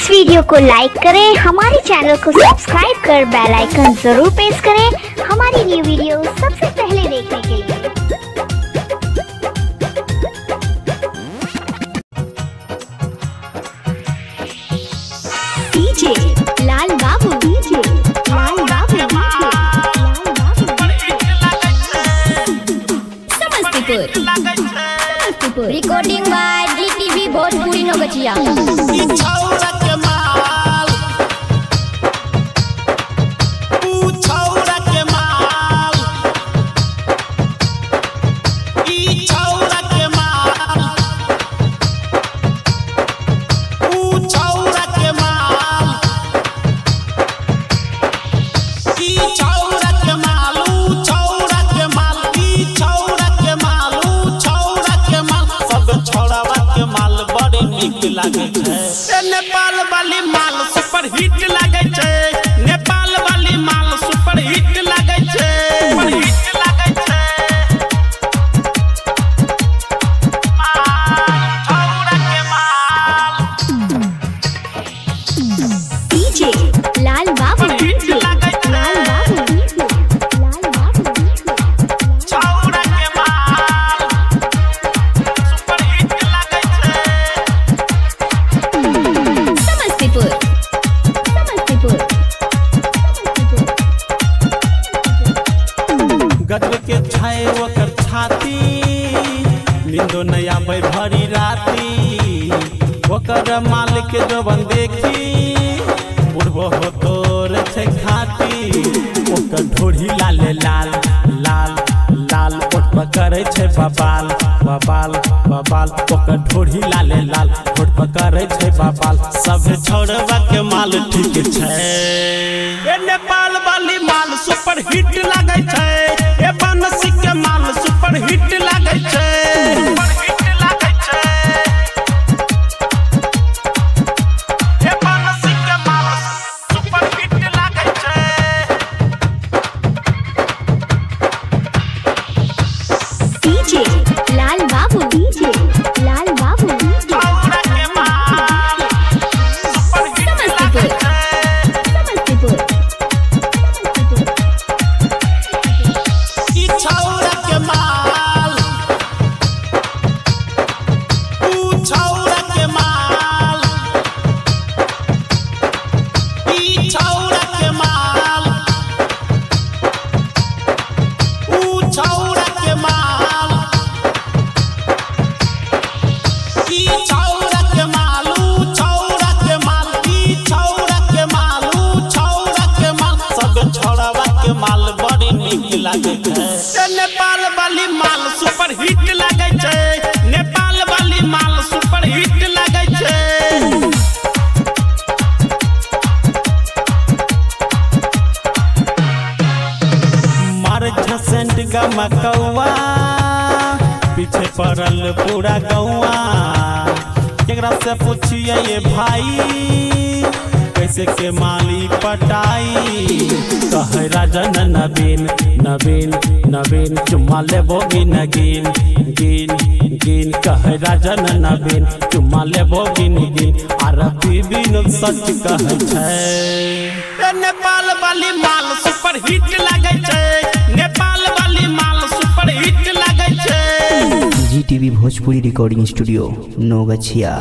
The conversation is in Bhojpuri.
इस वीडियो को लाइक करें, हमारे चैनल को सब्सक्राइब कर बेल आइकन जरूर प्रेस करें हमारी न्यू वीडियो सबसे पहले देखने के लिए। डीजे लाल बाबू, DJ Lal Babu, Samastipur. Recording by DTV Bhojpuri Naugachhia. Nepal वाली माल सुपर हिट लागे छे, नेपाल वाली माल सुपर हिट लागे छे, सुपर हिट लागे छे। छौरा के माल डीजे लाल बाबू, हिट लागे छे, लाल बाबू, लाल बाबू। छौरा के माल सुपर हिट लागे छे। समस्तीपुर। गजब के छाए ओकर छाती, नींदो नया आबै भरी राती। ओकर माल के जवन देखी बुढ़बो हो तोर छे घाटी। ओकर ढोढ़ी लाल लाल लाल लाल, ओठ पकड़े छे बबाल बबाल बबाल। ओकर ढोढ़ी लाल लाल, ओठ पकड़े छे बबाल। सब छोड़वा के माल ठीक छे। ए नेपाल वाली माल सुपर हिट लागे छे, ए बनसी के माल सुपर हिट लागे छे, सुपर हिट लागे छे। ए बनसी के माल सुपर हिट लागे छे। डीजे लाल बाबू, डीजे लाल बाबू। छौरा के माल सुपर हिट लागे छे। समस्तीपुर। ई छौरा के माल, ऊ छौरा के माल, ई छौरा के माल, ऊ छौरा के माल, ई छौरा के माल, ऊ छौरा के माल, ई छौरा के माल, ऊ छौरा के माल। सब छौरावा के माल बड़ी नीक लागे छे। नेपाल वाली माल सुपर हिट लागे छे, नेपाल वाली माल सुपर हिट लागे छे। मार झसेंट गमकौआ, पीछे पड़ल पूरा गौआ। केकरा से पूछिए ये भाई, कैसे के माली पटाई। कहे राजन नवीन नवीन नवीन, चुम्मा लेबो गिन गिन गिन गिन। कहे राजन नवीन चुम्मा लेबो गिन गिन। आरती बिन सच कहे छे। नेपाल वाली माल सुपर हिट लागे छे, नेपाल वाली माल सुपर हिट लागे छे। GTV Bhojpuri recording studio Naugachhia.